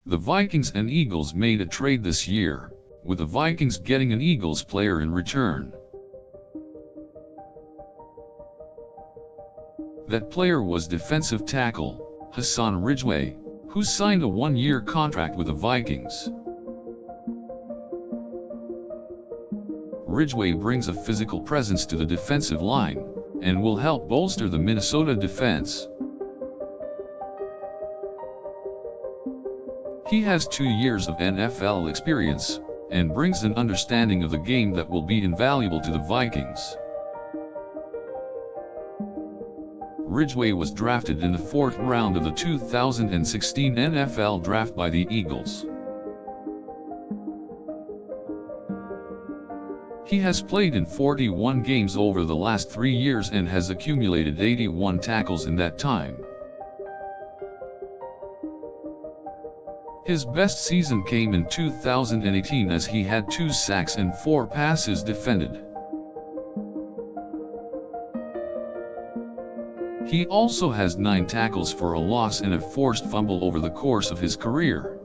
The Vikings and Eagles made a trade this year, with the Vikings getting an Eagles player in return. That player was defensive tackle Hassan Ridgeway, who signed a one-year contract with the Vikings. Ridgeway brings a physical presence to the defensive line, and will help bolster the Minnesota defense. He has 2 years of NFL experience, and brings an understanding of the game that will be invaluable to the Vikings. Ridgeway was drafted in the 4th round of the 2016 NFL Draft by the Eagles. He has played in 41 games over the last 3 years and has accumulated 81 tackles in that time. His best season came in 2018 as he had 2 sacks and 4 passes defended. He also has 9 tackles for a loss and a forced fumble over the course of his career.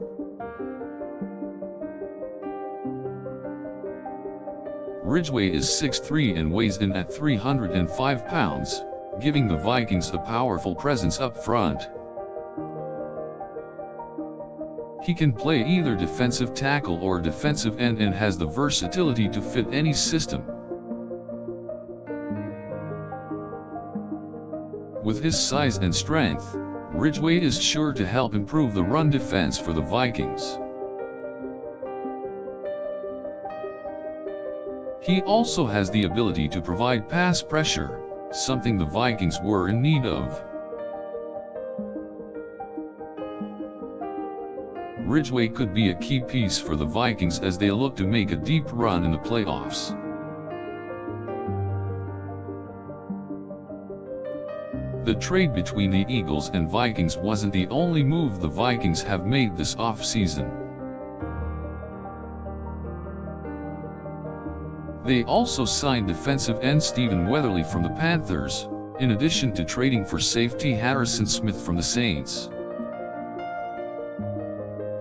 Ridgeway is 6'3" and weighs in at 305 pounds, giving the Vikings a powerful presence up front. He can play either defensive tackle or defensive end and has the versatility to fit any system. With his size and strength, Ridgeway is sure to help improve the run defense for the Vikings. He also has the ability to provide pass pressure, something the Vikings were in need of. Ridgeway could be a key piece for the Vikings as they look to make a deep run in the playoffs. The trade between the Eagles and Vikings wasn't the only move the Vikings have made this offseason. They also signed defensive end Stephen Weatherly from the Panthers, in addition to trading for safety Harrison Smith from the Saints.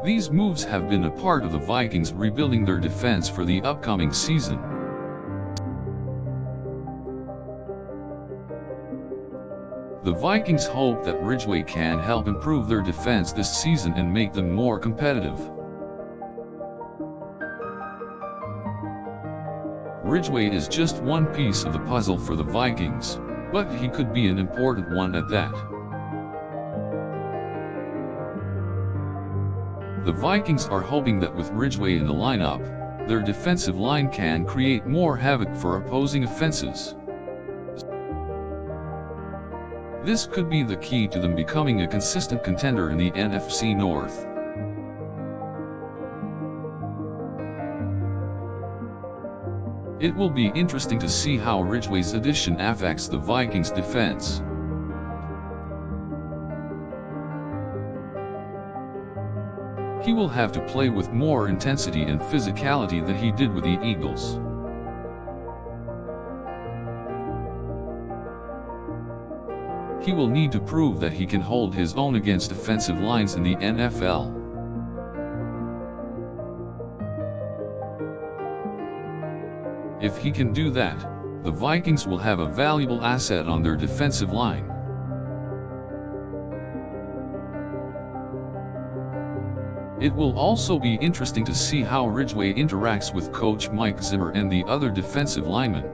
These moves have been a part of the Vikings rebuilding their defense for the upcoming season. The Vikings hope that Ridgeway can help improve their defense this season and make them more competitive. Ridgeway is just one piece of the puzzle for the Vikings, but he could be an important one at that. The Vikings are hoping that with Ridgeway in the lineup, their defensive line can create more havoc for opposing offenses. This could be the key to them becoming a consistent contender in the NFC North. It will be interesting to see how Ridgeway's addition affects the Vikings' defense. He will have to play with more intensity and physicality than he did with the Eagles. He will need to prove that he can hold his own against offensive lines in the NFL. If he can do that, the Vikings will have a valuable asset on their defensive line. It will also be interesting to see how Ridgeway interacts with coach Mike Zimmer and the other defensive linemen.